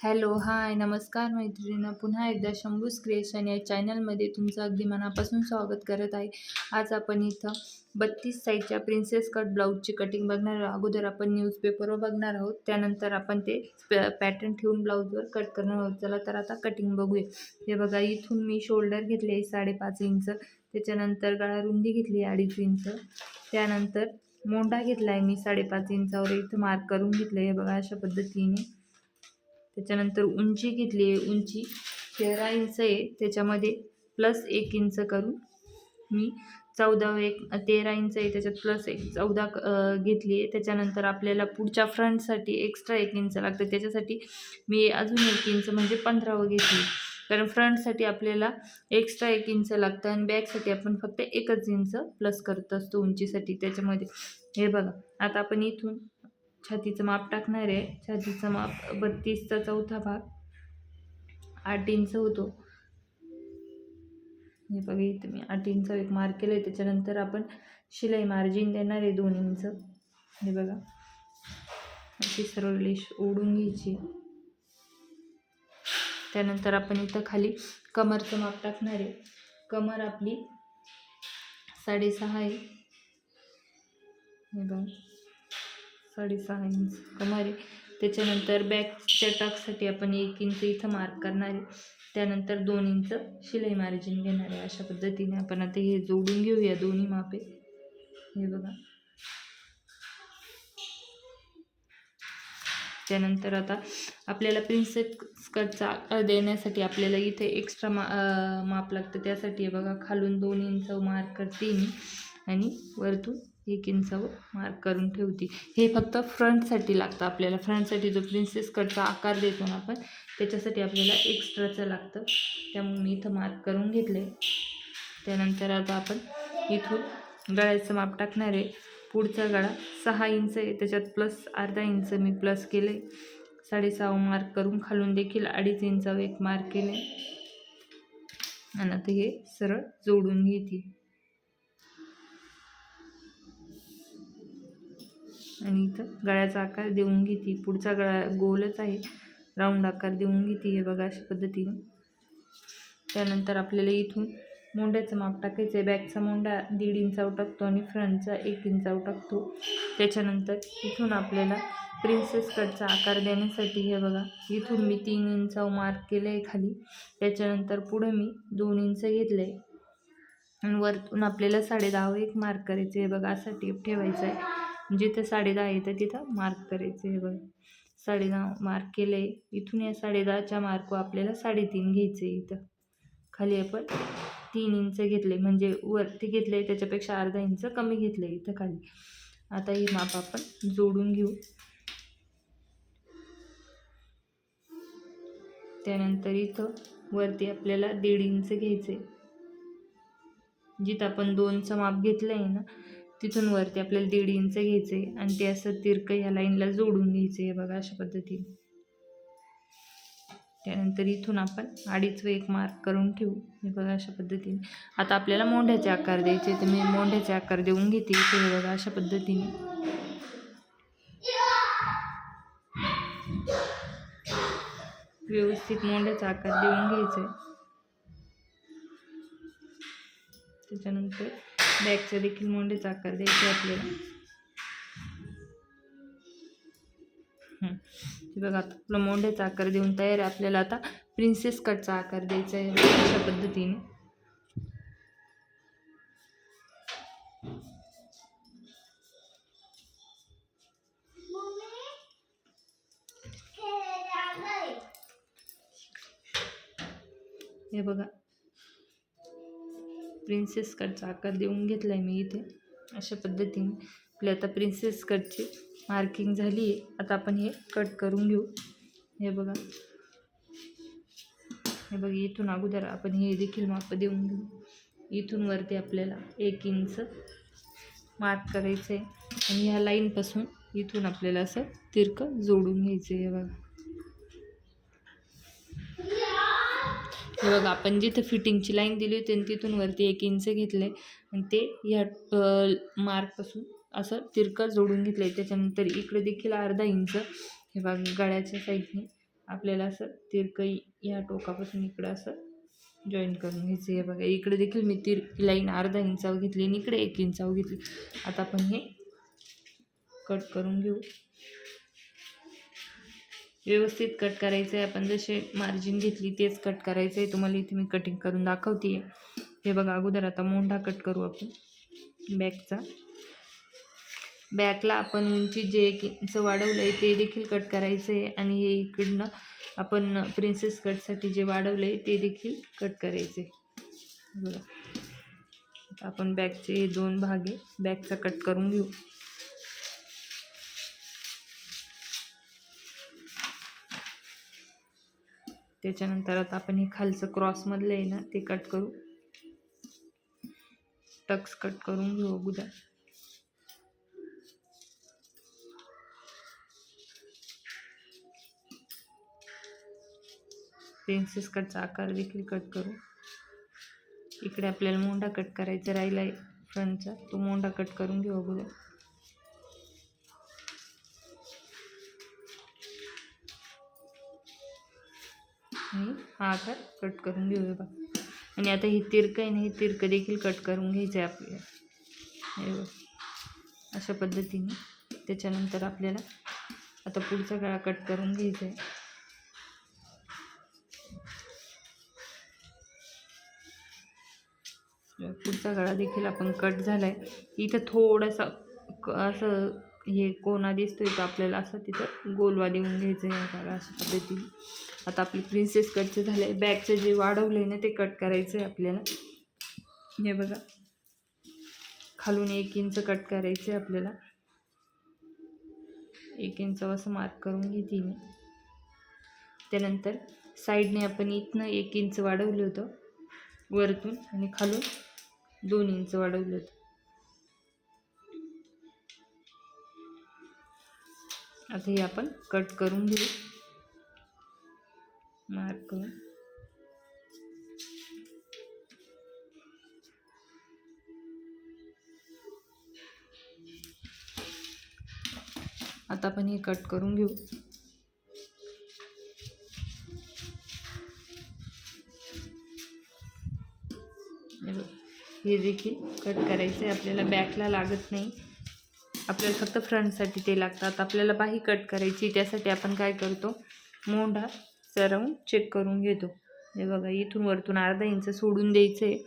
Hello, हाय, नमस्कार मैत्रिणींनो. पुन्हा एकदा शंभूज क्रिएशन या चॅनलमध्ये तुमचं अगदी मनापासून स्वागत करत आहे. आज आपण इथं 32 साईजच्या प्रिन्सेस कट ब्लाऊजची कटिंग बघणार आहोत. अगोदर आपण न्यूजपेपरवर बघणार आहोत, त्यानंतर आपण ते पॅटर्न ठेवून ब्लाऊजवर कट करणार आहोत. चला तर आता कटिंग बघूया. हे बघा, इथून मी शोल्डर घेतले आहे 5.5 इंच, त्याच्यानंतर गळा रुंदी घेतली 2.5 इंच, त्यानंतर मोंढा घेतला आहे मी 5.5 इंचावर इथं मार्क करून घेतलं आहे. हे बघा, अशा पद्धतीने. त्याच्यानंतर उंची घेतली आहे, उंची 13 इंच आहे, त्याच्यामध्ये प्लस 1 इंच करून मी 13 इंच आहे, त्याच्यात प्लस 1 14 घेतली आहे. त्याच्यानंतर आपल्याला पुढच्या फ्रंटसाठी एक्स्ट्रा 1 इंच लागतं, त्याच्यासाठी मी अजून 1 इंच म्हणजे 15 घेतली, कारण फ्रंटसाठी आपल्याला एक्स्ट्रा 1 इंच लागतं आणि बॅकसाठी आपण फक्त 1च इंच प्लस करत असतो उंचीसाठी त्याच्यामध्ये. हे बघा, आता आपण इथून छातीचं माप टाकणार आहे. छातीचं माप 32चा चौथा भाग 8 इंच होतो. हे बघा, इथं मी 8 इंच एक मार्क केलं आहे. त्याच्यानंतर आपण शिलाई मार्जिन देणार आहे 2 इंच. हे बघा, अशी सरळ रेष ओढून घ्यायची. त्यानंतर आपण इथं खाली कमरचं माप टाकणार आहे. कमर आपली 6.5 आहे. हे बघा, 6.5 इंच कमर आहे. त्याच्यानंतर बॅकच्या टक्ससाठी आपण 1 इंच इथं मार्क करणार आहे. त्यानंतर 2 इंच शिलाई मार्जिन घेणार आहे. अशा पद्धतीने आपण आता हे जोडून घेऊया दोन्ही मापे. हे बघा, त्यानंतर आता आपल्याला प्रिन्सेस कटचा आकार देण्यासाठी आपल्याला इथे एक्स्ट्रा माप लागतं. त्यासाठी हे बघा, खालून 2 इंच मार्क करते मी आणि वरतून 1 इंचावर मार्क करून ठेवते. हे फक्त फ्रंटसाठी लागतं आपल्याला. फ्रंटसाठी जो प्रिन्सेस कटचा आकार देतो ना आपण, त्याच्यासाठी आपल्याला एक्स्ट्राचं लागतं, त्यामुळे मी इथं मार्क करून घेतलं आहे. त्यानंतर आता आपण इथून गळ्याचं माप टाकणार आहे. पुढचा गळा 6 इंच आहे, त्याच्यात प्लस अर्धा इंच मी प्लस केलं आहे. 6.5 मार्क करून खालून देखील 2.5 इंचावर एक मार्क केलं आहे आणि आता हे सरळ जोडून घेते आणि इथं गळ्याचा आकार देऊन घेते. पुढचा गळा गोलच आहे, राऊंड आकार देऊन घेते. हे बघा, अशा पद्धतीने. त्यानंतर आपल्याला इथून मोंढ्याचं माप टाकायचं आहे. बॅकचा मोंढा 1.5 इंचावर टाकतो आणि फ्रंटचा 1 इंचावर टाकतो. त्याच्यानंतर इथून आपल्याला प्रिन्सेस कटचा आकार देण्यासाठी हे बघा, इथून मी 3 इंचावर मार्क केलं आहे खाली. त्याच्यानंतर पुढं मी 2 इंच घेतलं आहे आणि वरतून आपल्याला 10.5 एक मार्क करायचं आहे. बघा, असा टेप ठेवायचा आहे, जिथं 10.5 येतं तिथं मार्क करायचं आहे. बघा, 10.5 मार्क केलं आहे. इथून या 10.5च्या मार्कवर आपल्याला 3.5 घ्यायचं आहे. इथं खाली आपण 3 इंच घेतले, म्हणजे वरती घेतले त्याच्यापेक्षा अर्धा इंच कमी घेतले इथं खाली. आता हे माप आपण जोडून घेऊ. त्यानंतर इथं वरती आपल्याला 1.5 इंच घ्यायचे. जिथं आपण 2चं माप घेतलं आहे ना, तिथून वरती आपल्याला 1.5 इंच घ्यायचे आणि ते असं तिरकं ह्या लाईनला जोडून घ्यायचे. हे बघा, अशा पद्धतीने. त्यानंतर इथून आपण 2.5 एक मार्क करून ठेवू. हे बघा, अशा पद्धतीने. आता आपल्याला मोंढ्याचे आकार द्यायचे, तर मी मोंढ्याचे आकार देऊन घेते. हे बघा, अशा पद्धतीने. व्यवस्थित मोंढ्याचा आकार देऊन घ्यायचा आहे. त्याच्यानंतर बॅकचा देखील मोंढ्याचा आकार द्यायचा आपल्याला. हे बघा, आता आपला मोंढ्याचा आकार देऊन तयार आहे. आपल्याला आता प्रिन्सेस कटचा आकार द्यायचा आहे अशा पद्धतीने. हे बघा, प्रिन्सेस कटचा आकार देऊन घेतला आहे मी इथे अशा पद्धतीने. आपली आता प्रिन्सेस कटची मार्किंग झाली आहे. आता आपण हे कट करून घेऊ. हे बघा, इथून अगोदर आपण हे देखील माप देऊन घेऊ. इथून वरती आपल्याला 1 इंच मार्क करायचं आहे आणि ह्या लाईनपासून इथून आपल्याला असं तिरकं जोडून घ्यायचं आहे. हे बघा, आपण जिथं फिटिंगची लाईन दिली होती तिथून वरती 1 इंच घेतलं आहे आणि ते ह्या मार्कपासून असं तिरकं जोडून घेतलं आहे. त्याच्यानंतर इकडे देखील अर्धा इंच, हे बघा, गळ्याच्या साईडने आपल्याला असं तिरकई ह्या टोकापासून इकडं असं जॉईन करून घ्यायचं आहे. बघा इकडे देखील मी तिरकी लाईन अर्धा इंचावर घेतली आणि इकडे 1 इंचावर घेतली. आता आपण हे कट करून घेऊ. व्यवस्थित कट करायचं आहे. आपण जसे मार्जिन घेतली तेच कट करायचं आहे. तुम्हाला इथे मी कटिंग करून दाखवते. हे बघा अगोदर आता मोंढा कट करू आपण बॅकचा. बॅकला आपण उंची जे 1 इंच वाढवलं आहे ते देखील कट करायचं आहे आणि हे इकडनं आपण प्रिन्सेस कटसाठी जे वाढवलं आहे ते देखील कट करायचं आहे. बघा आता आपण बॅकचे 2 भाग आहे बॅकचा कट करून घेऊ. त्याच्यानंतर आता आपण हे खालचं क्रॉसमधलं आहे ना ते कट करू. टक्स कट करून घेऊ अगोदर. प्रिन्सेस कटचा आकार देखील कट करू. इकडे आपल्याला मोंढा कट करायचा राहिला आहे फ्रंटचा, तो मोंढा कट करून घेऊ अगोदर. आणि हा आकार कट करून घेऊया बघा. आणि आता ही तिरकं आहे ना हे तिरकं देखील कट करून घ्यायचं आहे आपल्याला. हे बघ अशा पद्धतीने. त्याच्यानंतर आपल्याला आता पुढचा गळा कट करून घ्यायचा आहे. पुढचा गळा देखील आपण कट झाला आहे. इथं थोडासा असं हे कोना दिसतोय तर आपल्याला असं तिथं गोलवा देऊन घ्यायचं आहे बघा अशा पद्धतीने. आता आपली प्रिन्सेस कटचे झाले. बॅकचं जे वाढवलं आहे ना ते कट करायचं आहे आपल्याला. हे बघा खालून 1 इंच कट करायचं आहे आपल्याला. 1 इंच असं मार्क करून घेते मी. त्यानंतर साईडने आपण इथनं 1 इंच वाढवलं होतं वरतून आणि खालून 2 इंच वाढवलं होतं. आता हे आपण कट करून घेऊ मार्क करून. आता आपण हे कट करून घेऊ. हे देखील कट करायचं आहे आपल्याला. बॅकला लागत नाही, आपल्याला फक्त फ्रंटसाठी ते लागतात. आपल्याला बाही कट करायची, त्यासाठी आपण काय करतो मोंढा सरवून चेक करून घेतो. हे बघा इथून वरतून अर्धा इंच सोडून द्यायचं आहे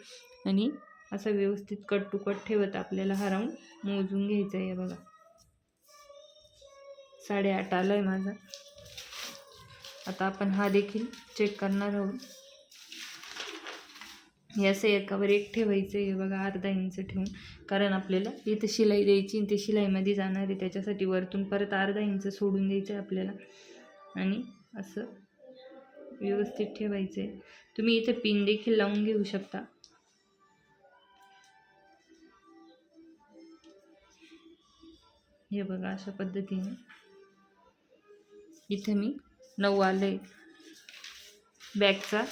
आणि असं व्यवस्थित कट टू कट ठेवत आपल्याला हा राऊंड मोजून घ्यायचा आहे. बघा 8.5 आला आहे माझा. आता आपण हा देखील चेक करणार आहोत. हे असं एकावर एक ठेवायचं आहे बघा अर्धा इंच ठेवून, कारण आपल्याला इथं शिलाई द्यायची आणि ते शिलाईमध्ये जाणार आहे. त्याच्यासाठी वरतून परत अर्धा इंच सोडून द्यायचं आहे आपल्याला आणि असं व्यवस्थित ठेवायचं आहे. तुम्ही इथे पिन देखील लावून घेऊ शकता. हे बघा अशा पद्धतीने. इथे मी 9 आले, बॅकचा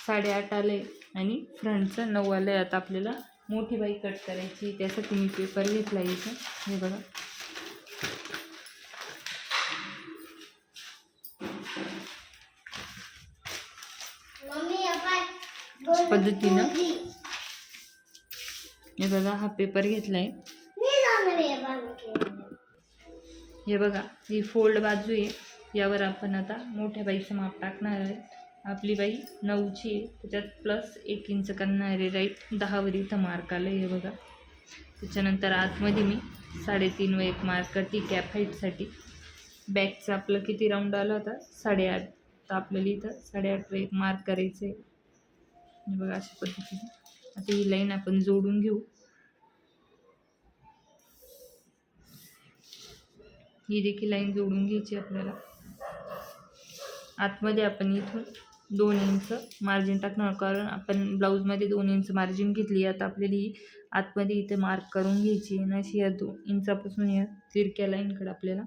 8.5 आले आणि फ्रंटचा 9 आले. आता आपल्याला मोठी बाई कट करायची, त्यासाठी मी पेपर घेतला इथं. हे बघा पद्धतीनं. हे बघा हा पेपर घेतलाय. हे बघा ही फोल्ड बाजू आहे, यावर आपण आता मोठ्या बाईचं माप टाकणार आहे. आपली बाई 9ची आहे, त्याच्यात प्लस 1 इंच करणार आहे राईट. 10 वर इथं मार्क आलं. हे बघा त्याच्यानंतर आतमध्ये मी 3.5 व 1 मार्क करते कॅप हाईटसाठी. बॅकचा आपलं किती राऊंड आला होता 8.5, तर आपल्याला इथं 8.5 व 1 मार्क करायचं आहे. हे बघा अशा पद्धतीने. आता ही लाईन आपण जोडून घेऊ. ही देखील लाईन जोडून घ्यायची आपल्याला. आतमध्ये आपण इथून 2 इंच मार्जिन टाकणार, कारण आपण ब्लाऊजमध्ये 2 इंच मार्जिन घेतली. आता आपल्याला ही आतमध्ये इथे मार्क करून घ्यायची आणि अशी या 2 इंचापासून या तिरक्या लाईनकडे आपल्याला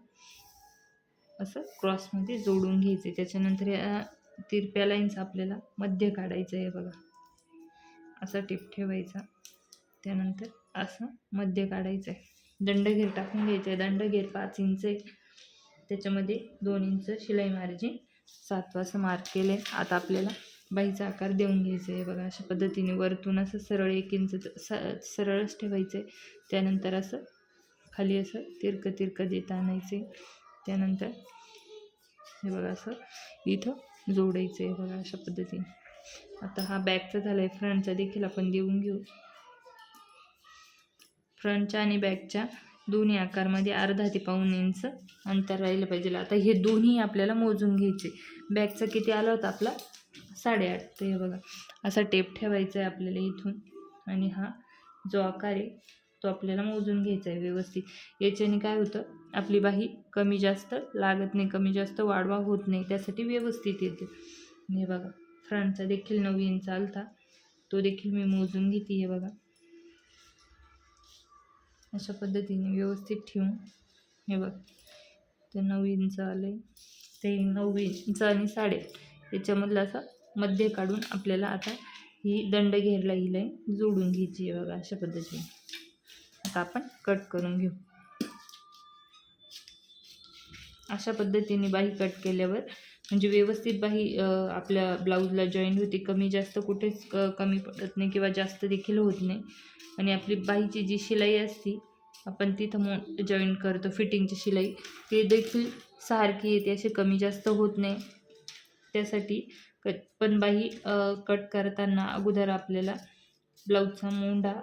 असं क्रॉसमध्ये जोडून घ्यायचं. त्याच्यानंतर या तिरप्या लाईनचा आपल्याला मध्य काढायचं आहे. बघा असा टिप ठेवायचा, त्यानंतर असं मध्य काढायचं आहे. दंडघेर टाकून घ्यायचं आहे. दंडघेर 5 इंच आहे, त्याच्यामध्ये 2 इंच शिलाई मार्जिन 7 असं मार्क केले. आता आपल्याला बाहीचा आकार देऊन घ्यायचा आहे बघा. अशा पद्धतीने वरतून असं सरळ 1 इंच सरळच ठेवायचं आहे. त्यानंतर असं खाली असं तिरकं देत आणायचे. त्यानंतर हे बघा असं इथं जोडायचं आहे बघा अशा पद्धतीने. आता हा बॅकचा झाला आहे, फ्रंटचा देखील आपण देऊन घेऊ. फ्रंटच्या आणि बॅकच्या दोन्ही आकारमध्ये अर्धा ते पाऊण इंच अंतर राहिलं पाहिजे. आता हे दोन्ही आपल्याला मोजून घ्यायचे. बॅकचा किती आला होता आपला 8.5. तर हे बघा असा टेप ठेवायचा आहे आपल्याला इथून आणि हा जो आकार आहे तो आपल्याला मोजून घ्यायचा आहे व्यवस्थित. याच्याने काय होतं, आपली बाही कमी जास्त लागत नाही, कमी जास्त वाढवा होत नाही, त्यासाठी व्यवस्थित येते. हे बघा फ्रंटचा देखील 9 इंच आलता, तो देखील मी मोजून घेते. हे बघा अशा पद्धतीने व्यवस्थित ठेवून हे बघ ते 9 इंच आले. ते 9 इंच आणि 8.5 याच्यामधलं असं मध्य काढून आपल्याला आता ही दंड घेरला ही लाईन जोडून घ्यायची आहे बघा अशा पद्धतीने. आता आपण कट करून घेऊ. अशा पद्धतीने बाही कट केल्यावर म्हणजे व्यवस्थित बाही आपल्या ब्लाऊजला जॉईंट होते. कमी जास्त कुठेच कमी पडत नाही किंवा जास्त देखील होत नाही. आणि आपली बाहीची जी शिलाई असते आपण तिथं जॉईंट करतो फिटिंगची शिलाई, ते देखील सारखी येते, असे कमी जास्त होत नाही. त्यासाठी पण बाही कट करताना अगोदर आपल्याला ब्लाऊजचा मोंढा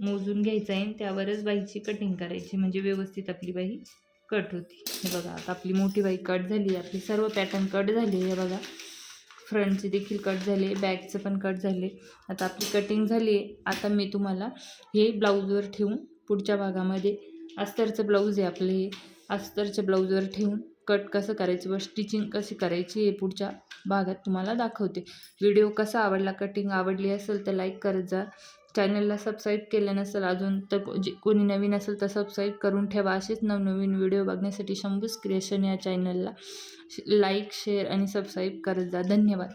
मोजून घ्यायचा आहे, त्यावरच बाहीची कटिंग करायची, म्हणजे व्यवस्थित आपली बाही कट होती. हे बघा आता आपली मोठी बाही कट झाली. आपली सर्व पॅटर्न कट झाले. हे बघा फ्रंटचे देखील कट झाले, बॅकचं पण कट झाले. आता आपली कटिंग झाली आहे. आता मी तुम्हाला हे ब्लाऊजवर ठेवून पुढच्या भागामध्ये अस्तरचं ब्लाऊज आहे आपलं, हे अस्तरच्या ब्लाऊजवर ठेवून कट कसं करायचं व स्टिचिंग कशी करायची हे पुढच्या भागात तुम्हाला दाखवते. व्हिडिओ कसा आवडला, कटिंग आवडली असेल तर लाईक करत जा. चॅनलला सबस्क्राईब केलं नसेल अजून तर कोणी नवीन असेल तर सबस्क्राईब करून ठेवा. असेच नवनवीन व्हिडिओ बघण्यासाठी शंभूज क्रिएशन या चॅनलला लाईक, शेअर आणि सबस्क्राईब करत जा. धन्यवाद.